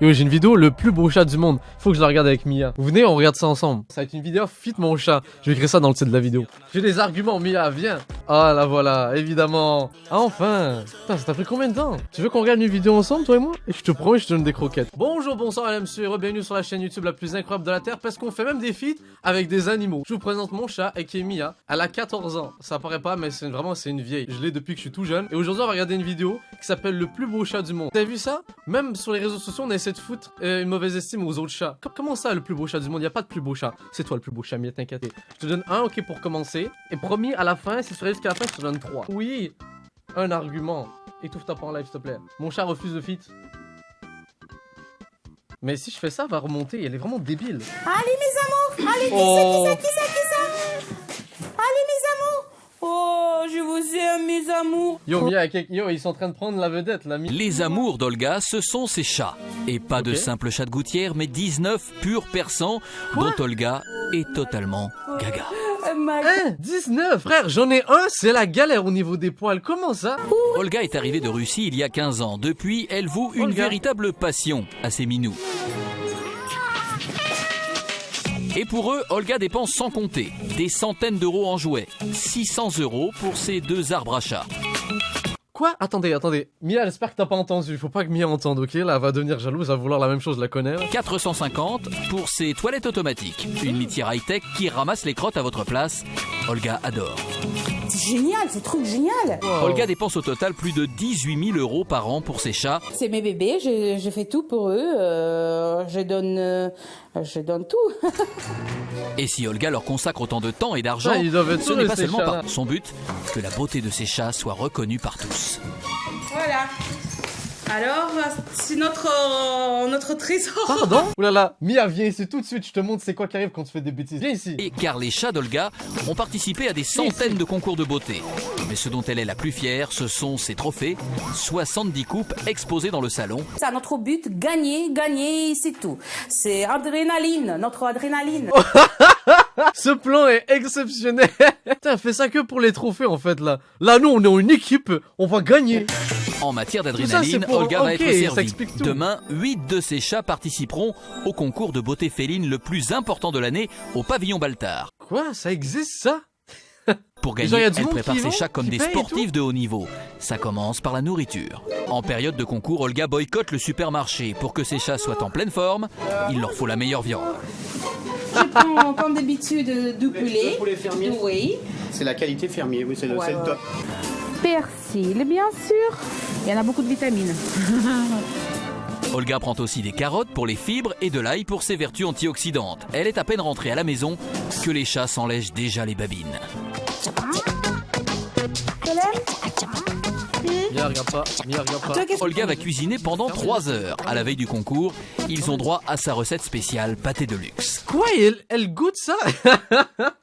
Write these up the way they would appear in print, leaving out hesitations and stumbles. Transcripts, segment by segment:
Yo, j'ai une vidéo, le plus beau chat du monde. Faut que je la regarde avec Mia. Vous venez, on regarde ça ensemble. Ça va être une vidéo fit mon chat. Je vais écrire ça dans le titre de la vidéo. J'ai des arguments, Mia, viens. Ah, la voilà, évidemment. Ah, enfin. Putain, ça t'a pris combien de temps? Tu veux qu'on regarde une vidéo ensemble, toi et moi? Et je te promets, je te donne des croquettes. Bonjour, bonsoir, mesdames, messieurs, et bienvenue sur la chaîne YouTube la plus incroyable de la Terre, parce qu'on fait même des feats avec des animaux. Je vous présente mon chat, et qui est Mia. Elle a 14 ans. Ça paraît pas, mais c'est vraiment, c'est une vieille. Je l'ai depuis que je suis tout jeune. Et aujourd'hui, on va regarder une vidéo qui s'appelle le plus beau chat du monde. Vous avez vu ça? Même sur les réseaux sociaux, on essaie de foutre une mauvaise estime aux autres chats. Comment ça, le plus beau chat du monde? Y a pas de plus beau chat. C'est toi le plus beau chat, Mia, t'inquiète. Je te donne un, ok, pour commencer. Et promis, à la fin, si tu restes jusqu'à la fin, je te donne 3. Oui, un argument. Étouffe-toi pas en live, s'il te plaît. Mon chat refuse de fit. Mais si je fais ça, elle va remonter. Elle est vraiment débile. Allez, mes amours. Allez, qui ça? Allez, mes amours. Oh, je vous aime, mes amours. Yo, Mia, yo, ils sont en train de prendre la vedette, là. Les amours d'Olga, ce sont ses chats. Et pas de simples chats de gouttière, mais 19 purs persans, dont Olga est totalement gaga. Hein, 19, frère, j'en ai un, c'est la galère au niveau des poils. Comment ça? Olga est arrivée de Russie il y a 15 ans. Depuis, elle voue une Olga. véritable passion à ses minous. Et pour eux, Olga dépense sans compter. Des centaines d'euros en jouets. 600 € pour ces 2 arbres à chat. Quoi? Attendez. Mia, j'espère que t'as pas entendu. Faut pas que Mia entende, ok? Là, elle va devenir jalouse, elle va vouloir la même chose, je la connais. Là. 450 pour ces toilettes automatiques. Une litière high-tech qui ramasse les crottes à votre place. Olga adore. C'est génial, ce truc génial. Wow. Olga dépense au total plus de 18 000 € par an pour ses chats. C'est mes bébés, je fais tout pour eux. Je donne tout. Et si Olga leur consacre autant de temps et d'argent, Ah, ils doivent être ce heureux, n'est pas ces seulement chats-là. par son but que la beauté de ses chats soit reconnue par tous. Voilà. Alors, c'est notre trésor. Pardon? Oulala, Mia, viens ici tout de suite, je te montre c'est quoi qui arrive quand tu fais des bêtises. Viens ici. Et car les chats d'Olga ont participé à des centaines de concours de beauté. Mais ce dont elle est la plus fière, ce sont ses trophées, 70 coupes exposées dans le salon. C'est notre but, gagner, c'est tout. C'est adrénaline, notre adrénaline. Ce plan est exceptionnel. Putain, fais ça que pour les trophées en fait là. Là, nous, on est une équipe, on va gagner. En matière ça, d'adrénaline, c'est pour- Olga va ok, être ça servie. explique tout. Demain, 8 de ses chats participeront au concours de beauté féline le plus important de l'année au pavillon Baltard. Quoi? Ça existe ça? Pour Et gagner, genre, y a du elle monde prépare qui ses vont, chats comme qui des paye et sportifs tout de haut niveau. Ça commence par la nourriture. En période de concours, Olga boycotte le supermarché. Pour que ses chats soient en pleine forme, il leur faut la meilleure viande. Je prends comme d'habitude du poulet. Pour les fermiers, Oui. c'est la qualité fermier, oui, c'est le, Ouais, c'est le ouais. top. Persil, bien sûr. Il y en a beaucoup de vitamines. Olga prend aussi des carottes pour les fibres et de l'ail pour ses vertus antioxydantes. Elle est à peine rentrée à la maison que les chats s'enlègent déjà les babines. Mia, regarde pas. Olga va cuisiner pendant 3 heures. À la veille du concours, ils ont droit à sa recette spéciale pâté de luxe. Quoi? Elle goûte ça?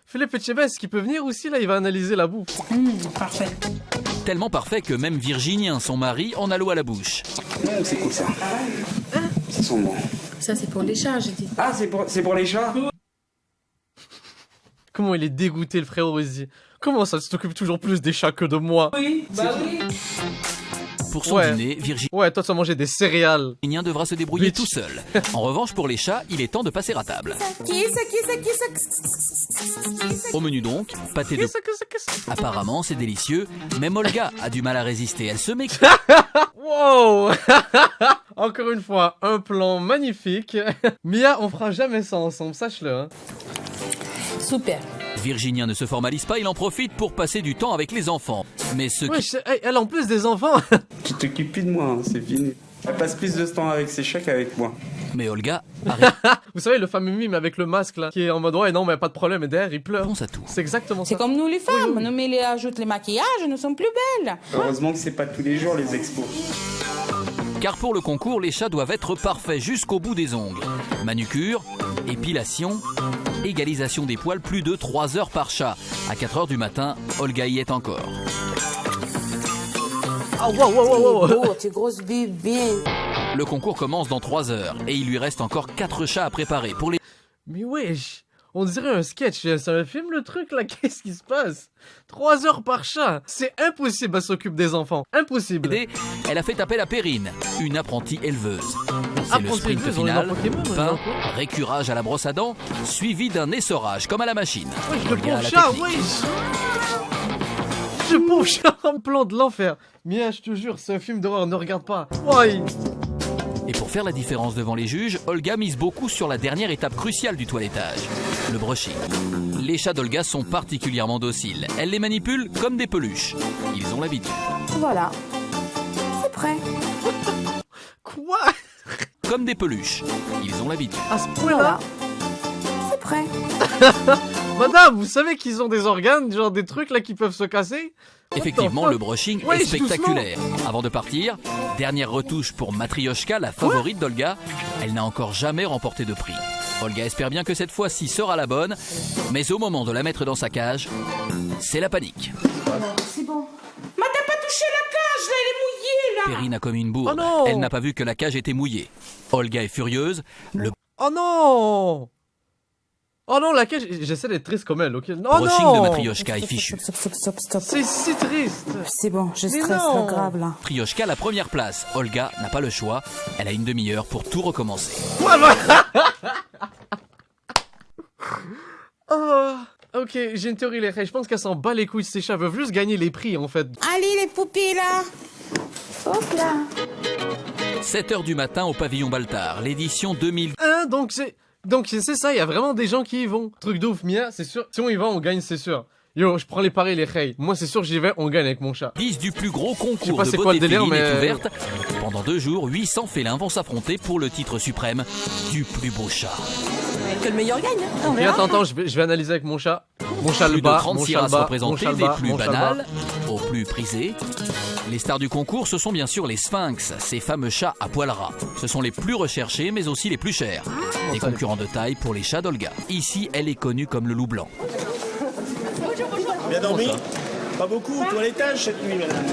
Philippe Etchebest qui peut venir aussi là, il va analyser la bouffe. Parfait. Tellement parfait que même Virginien, son mari, en a l'eau à la bouche. C'est cool ça. Ça sent bon. Ça, c'est pour les chats, j'ai dit. Ah, c'est pour les chats. Comment il est dégoûté le frérot Izzy. Comment ça, tu t'occupes toujours plus des chats que de moi? Oui, bah oui. Pour son Ouais. dîner, Virginien Ouais, toi tu vas manger des céréales. devra se débrouiller Bitch. tout seul. En revanche, pour les chats, il est temps de passer à table. Qui ça? Au menu donc, pâté de... Qu'est-ce que c'est? Apparemment, c'est délicieux. Même Olga a du mal à résister. Elle se met... Wow. Encore une fois, un plan magnifique. Mia, on fera jamais ça ensemble, sache-le. Hein. Super. Virginien ne se formalise pas, il en profite pour passer du temps avec les enfants. Mais ce Ouais, qui... elle a en plus des enfants. Tu t'occupes plus de moi, hein, c'est fini. Elle passe plus de temps avec ses chats qu'avec moi. Mais Olga arrive Vous savez, le fameux mime avec le masque là, qui est en mode ouais, non, mais pas de problème, et derrière il pleure. pense à tout. C'est exactement C'est ça. comme nous les femmes. Nous, mais les ajoute les maquillages, nous sommes plus belles. Heureusement que c'est pas tous les jours les expos. Car pour le concours, les chats doivent être parfaits jusqu'au bout des ongles. Manucure, épilation, égalisation des poils, plus de 3 heures par chat. À 4 heures du matin, Olga y est encore. Ah, wow. Oh, tu grosse bébé. Le concours commence dans 3 heures et il lui reste encore 4 chats à préparer. Pour les Mais wesh, on dirait un sketch, c'est un film le truc là, qu'est-ce qui se passe? 3 heures par chat, c'est impossible, elle s'occupe des enfants, impossible. aider, elle a fait appel à Perrine, une apprentie éleveuse. C'est le pour sprint ces jeux, on est final, dans Pokémon, on est pain, dans quoi récurage à la brosse à dents, suivi d'un essorage comme à la machine. Wesh, le Olga à pauvre la chat, technique. wesh. Ce pauvre chat en plan de l'enfer. Mia, je te jure, c'est un film d'horreur, ne regarde pas. Ouais. Et pour faire la différence devant les juges, Olga mise beaucoup sur la dernière étape cruciale du toilettage, le brushing. Les chats d'Olga sont particulièrement dociles. Elle les manipule comme des peluches. Ils ont l'habitude. Voilà. C'est prêt. Quoi? Comme des peluches. Ils ont l'habitude. À ce point-là? Voilà. C'est prêt. Madame, vous savez qu'ils ont des organes, genre des trucs là qui peuvent se casser? Effectivement, fuck? le brushing Ouais, est spectaculaire. Avant de partir, dernière retouche pour Matryoshka, la favorite d'Olga. Elle n'a encore jamais remporté de prix. Olga espère bien que cette fois-ci sera la bonne, mais au moment de la mettre dans sa cage, c'est la panique. C'est bon. Mais t'as pas touché la cage, là, elle est mouillée, là. Perrine a comme une bourde. Oh non. Elle n'a pas vu que la cage était mouillée. Olga est furieuse. Le Oh non! Oh non, la cage, j'essaie d'être triste comme elle, ok? Oh brushing non! de Matryoshka est fichu. Stop. C'est si triste! C'est bon, je Mais stresse, non. là, grave, là. Matryoshka la première place. Olga n'a pas le choix. Elle a une demi-heure pour tout recommencer. Ouais, bah. Oh, ok, j'ai une théorie, les reilles. Je pense qu'elle s'en bat les couilles de ses chats. Elle veut juste gagner les prix, en fait. Allez, les poupées, là. Hop là. 7h du matin au pavillon Baltard, l'édition 2000. Hein, donc c'est ça, il y a vraiment des gens qui y vont. Truc de ouf, Mia, c'est sûr. Si on y va, on gagne, c'est sûr. Yo, je prends les paris, les reilles. Moi, c'est sûr que j'y vais, on gagne avec mon chat. 10 du plus gros Je sais concours pas de c'est quoi le beauté délire, féline est mais- ouverte. Pendant 2 jours, 800 félins vont s'affronter pour le titre suprême du plus beau chat. Que le meilleur gagne. Hein. On Ok, verra. attends, je vais analyser avec mon chat. Mon chat Plus le de bas, 36 mon chat le races bas, mon représentées, chat le des bas, plus mon chat le bas. banales aux plus prisées. Les stars du concours, ce sont bien sûr les sphinx, ces fameux chats à poils ras. Ce sont les plus recherchés, mais aussi les plus chers. Des ça, concurrents de taille pour les chats d'Olga. Ici, elle est connue comme le loup blanc. Bien dormi? Pas beaucoup, toilettage cette nuit, madame.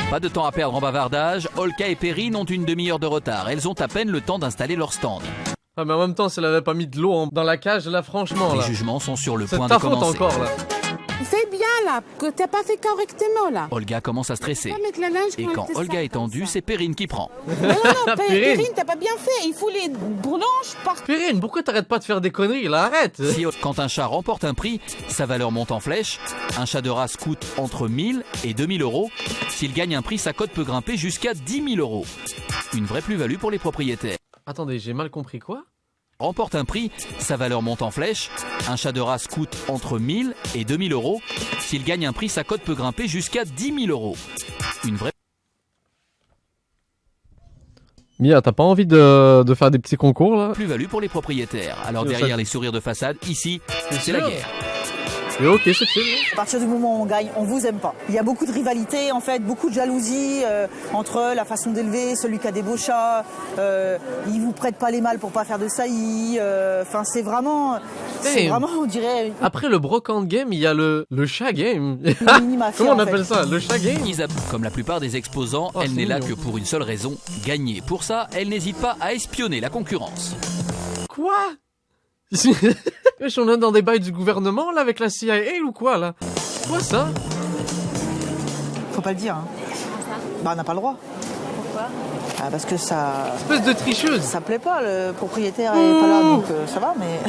Pas de temps à perdre en bavardage, Olga et Perrine ont une demi-heure de retard. Elles ont à peine le temps d'installer leur stand. Ah, mais en même temps, si elle avait pas mis de l'eau dans la cage, là, franchement, Les là. jugements sont sur le C'est point ta de faute commencer. encore, là. Fais bien, là, que t'as pas fait correctement, là. Olga commence à stresser. Pas mettre la linge Et elle quand était Olga sale est comme tendue, ça. c'est Perrine qui prend. Non, Perrine. Perrine, t'as pas bien fait. Il faut les blanches par... Perrine, pourquoi t'arrêtes pas de faire des conneries, là? Arrête! Quand un chat remporte un prix, sa valeur monte en flèche. Un chat de race coûte entre 1000 et 2000 euros. S'il gagne un prix, sa cote peut grimper jusqu'à 10 000 euros. Une vraie plus-value pour les propriétaires. Attendez, j'ai mal compris quoi? Remporte un prix, sa valeur monte en flèche. Un chat de race coûte entre 1000 et 2000 euros. S'il gagne un prix, sa cote peut grimper jusqu'à 10 000 euros. Une vraie Mia, t'as pas envie de faire des petits concours, là? plus-value pour les propriétaires. Alors Ça- derrière les sourires de façade, ici, c'est la sûr. guerre. Et ok, c'est chill. À partir du moment où on gagne, on vous aime pas. Il y a beaucoup de rivalité, en fait, beaucoup de jalousie entre la façon d'élever, celui qui a des beaux chats. Ils vous prêtent pas les mâles pour pas faire de saillies. Enfin, c'est vraiment, on dirait, Après le brocante game, il y a le chat game. une mini-mafia. Comment on en fait. appelle ça? Le chat game? Isabelle, comme la plupart des exposants, Oh, elle c'est n'est là mignon. que pour une seule raison, gagner. Pour ça, elle n'hésite pas à espionner la concurrence. Quoi? Wesh, on est dans des bails du gouvernement, là, avec la CIA ou quoi, là? Quoi, ça? Faut pas le dire. Hein. Bah, on n'a pas le droit. Pourquoi? Parce que Espèce de tricheuse. ça plaît pas. Le propriétaire est pas là, donc ça va, mais.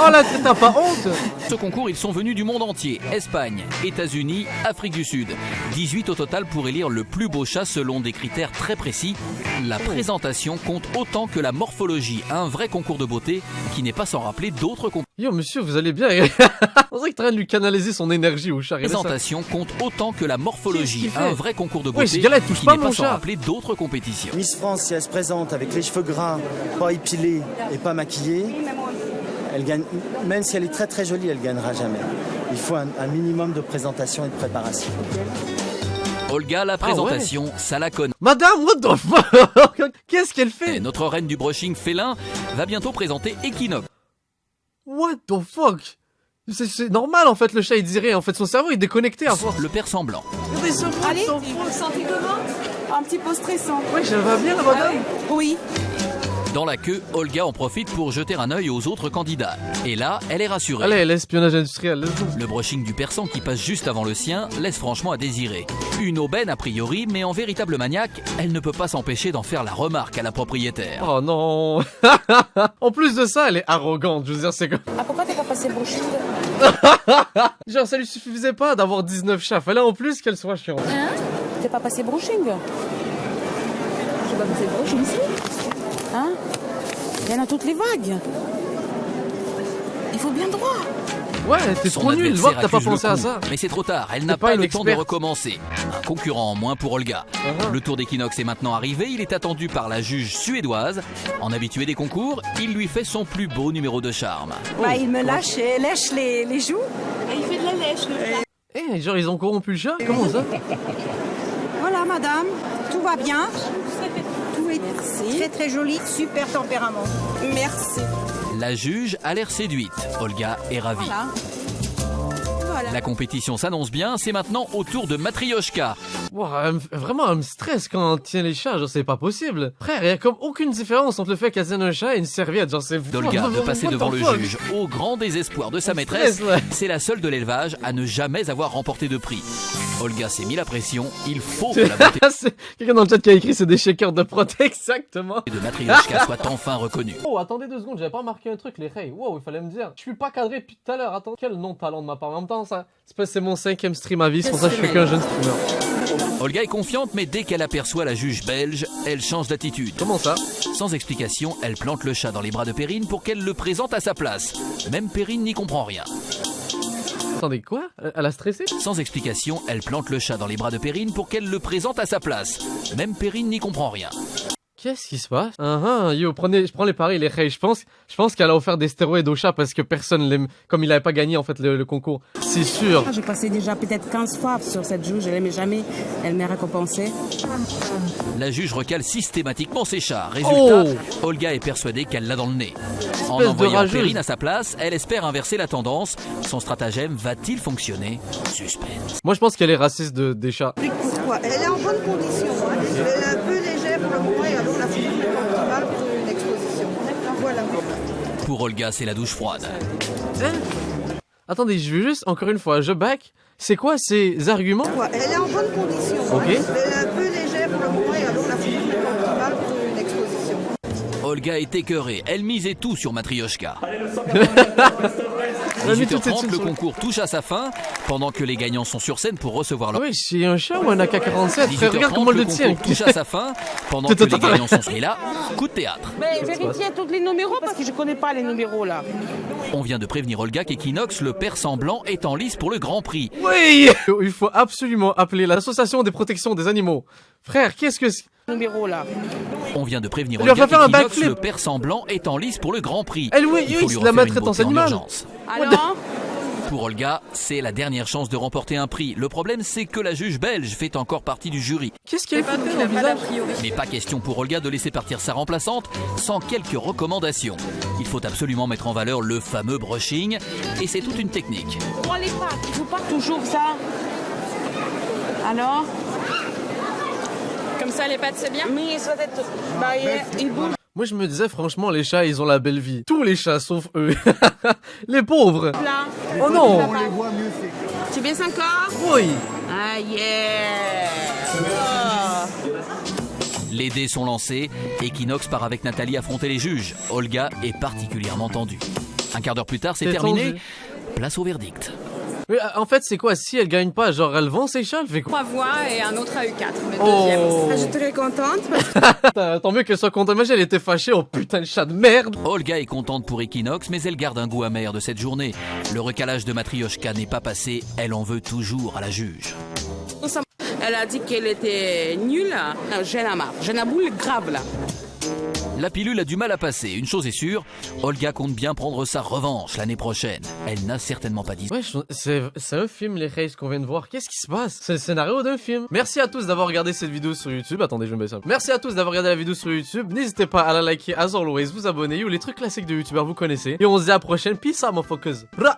Oh là, t'as pas honte? Ce concours, ils sont venus du monde entier. Espagne, États-Unis, Afrique du Sud. 18 au total pour élire le plus beau chat selon des critères très précis. La présentation compte autant que la morphologie. Un vrai concours de beauté qui n'est pas sans rappeler d'autres concours. Yo, monsieur, vous allez bien? On dirait que t'es en train de lui canaliser son énergie au chat. La Regardez ça. présentation compte autant que la Qu'est-ce morphologie. qu'il fait? Un vrai concours de Ouais, beauté ce gars-là, touche qui pas n'est mon pas sans chat. rappeler d'autres compétitions. Miss France, si elle se présente avec les cheveux gras, pas épilés et pas maquillés, elle gagne, même si elle est très très jolie, elle gagnera jamais. Il faut un minimum de présentation et de préparation. Olga, la présentation, ça la connaît. Madame, what the fuck? Qu'est-ce qu'elle fait? Notre reine du brushing félin va bientôt présenter Equinox. What the fuck? C'est normal, en fait, le chat, il dit rien. En fait, son cerveau est déconnecté à force. Le père semblant. Regardez ce what Allez, the vous fuck? le sentez comment? Un petit peu stressant. Ouais, ça va bien, la madame? Oui. Dans la queue, Olga en profite pour jeter un œil aux autres candidats. Et là, elle est rassurée. Allez, l'espionnage industriel, let's go. Le brushing du persan qui passe juste avant le sien laisse franchement à désirer. Une aubaine a priori, mais en véritable maniaque, elle ne peut pas s'empêcher d'en faire la remarque à la propriétaire. Oh non. En plus de ça, elle est arrogante, je veux dire, c'est comme... Ah, pourquoi t'es pas passé le brushing? Genre, ça lui suffisait pas d'avoir 19 chats, fallait en plus qu'elle soit chiante. Hein? T'es pas passé brushing? J'ai pas passé brushing ici? Hein? Il y en a toutes les vagues. Il faut bien droit. Ouais, t'es Son trop nul, adversaire voir que t'as pas accuse le pensé à coup. ça. Mais c'est trop tard, elle n'a pas pas une le temps de experte. recommencer. Un concurrent en moins pour Olga. Le tour d'Equinox est maintenant arrivé, il est attendu par la juge suédoise. En habitué des concours, il lui fait son plus beau numéro de charme. Bah, il me lâche et lèche les joues. Et il fait de la lèche, le chat. Eh, genre, ils ont corrompu le chat? Comment ça? Voilà, madame, tout va bien. Tout est très très joli, super tempérament. Merci. La juge a l'air séduite. Olga est ravie. Voilà. Voilà. La compétition s'annonce bien, c'est maintenant au tour de Matryoshka. Wow, vraiment, elle me stresse quand on tient les chats, genre, c'est pas possible. Frère, y a comme aucune différence entre le fait qu'elle tienne un chat et une serviette, genre, c'est... D'Olga de passer What the devant le fuck? juge au grand désespoir de sa Elle maîtresse. stresse, ouais. C'est la seule de l'élevage à ne jamais avoir remporté de prix. Olga s'est mis la pression, il faut que la beauté C'est quelqu'un dans le chat qui a écrit c'est des shakers de prot, exactement. de Matryoshka soit enfin reconnue. Oh, attendez 2 secondes, j'avais pas marqué un truc, les Ray. Wow, il fallait me dire. Je suis pas cadré depuis tout à l'heure, attends. Quel non-talent de ma part. En même temps, ça, c'est mon 5ème stream à vie, c'est pour ça que je suis qu'un jeune streamer. Olga est confiante, mais dès qu'elle aperçoit la juge belge, elle change d'attitude. Comment ça? Sans explication, elle plante le chat dans les bras de Perrine pour qu'elle le présente à sa place. Même Perrine n'y comprend rien. Attendez, quoi? Elle a stressé? Sans explication, elle plante le chat dans les bras de Perrine pour qu'elle le présente à sa place. Même Perrine n'y comprend rien. Qu'est-ce qui se passe? Yo, je prends les paris, les Ray. Je pense qu'elle a offert des stéroïdes au chat parce que personne l'aime, comme il avait pas gagné en fait le concours. C'est sûr. J'ai passé déjà peut-être 15 fois sur cette joue, je l'aimais jamais, elle m'a récompensé. La juge recale systématiquement ses chats. Résultat, Oh. Olga est persuadée qu'elle l'a dans le nez. En de envoyant rageuse. Perrine à sa place, elle espère inverser la tendance. Son stratagème va-t-il fonctionner? Suspense. Moi, je pense qu'elle est raciste des chats. Elle est en bonne condition. Hein. Elle est un peu légère pour le moment et alors la figure est optimale pour une exposition. Voilà. Pour Olga, c'est la douche froide. Attendez, je veux juste, encore une fois, je back. C'est quoi ces arguments? Elle est en bonne condition. Ok. Hein. Elle est un peu légère pour le moment et alors la figure est optimale pour une exposition. Olga est écœurée. Elle misait tout sur Matryoshka. Elle a mis toutes ses 18h30, thunes le sur le- concours touche à sa fin, pendant que les gagnants sont sur scène pour recevoir leur... Oui, c'est un chat ou un AK-47? Frère, regarde 18h30, comment elle le le tient. concours touche à sa fin, pendant que les gagnants sont... Et là, coup de théâtre. Mais vérifiez tous les numéros parce que je connais pas les numéros là. On vient de prévenir Olga qu'Equinox, le père semblant, est en lice pour le Grand Prix. Oui! Il faut absolument appeler l'association des protections des animaux. Frère, qu'est-ce que c'est? Numéros là. On vient de prévenir Elle lui a Olga fait faire un qu'Equinox, backflip. le père semblant, est en lice pour le Grand Prix. Elle, oui, Il oui, faut lui c'est de la refaire une maltraitance beauté en animale. urgence. Alors Pour Olga, c'est la dernière chance de remporter un prix. Le problème, c'est que la juge belge fait encore partie du jury. Qu'est-ce qu'elle fait dans le visage? Mais pas question pour Olga de laisser partir sa remplaçante sans quelques recommandations. Il faut absolument mettre en valeur le fameux brushing, et c'est toute une technique. Prends les pattes, il faut pas toujours ça. Alors Comme ça, les pattes, c'est bien? Mais ça doit être... Bah, il bouge. Moi, je me disais, franchement, les chats, ils ont la belle vie. Tous les chats, sauf eux. Les pauvres. Là. Oh non! Tu baisses encore? Oui! Ah yeah. Les dés sont lancés, Equinox part avec Nathalie affronter les juges. Olga est particulièrement tendue. Un quart d'heure plus tard, c'est T'es terminé. tendu. Place au verdict. Mais en fait, c'est quoi? Si elle gagne pas, genre, elle vend ses chats, elle fait quoi? 3 voix et un autre a eu 4. Le deuxième. Oh! Je suis très contente. Tant mieux qu'elle soit contente. Imagine, elle était fâchée. Oh putain, le chat de merde! Olga est contente pour Equinox, mais elle garde un goût amer de cette journée. Le recalage de Matryoshka n'est pas passé, elle en veut toujours à la juge. Elle a dit qu'elle était nulle. J'en ai marre. J'en ai boule grave là. La pilule a du mal à passer. Une chose est sûre, Olga compte bien prendre sa revanche l'année prochaine. Elle n'a certainement pas dit. Ouais, c'est un film, les races qu'on vient de voir. Qu'est-ce qui se passe? C'est le scénario d'un film. Merci à tous d'avoir regardé cette vidéo sur YouTube. Attendez, je vais me baisser un peu. Merci à tous d'avoir regardé la vidéo sur YouTube. N'hésitez pas à la liker, as always, vous abonner ou les trucs classiques de YouTubeurs, vous connaissez. Et on se dit à la prochaine. Peace out, motherfuckers. Bra.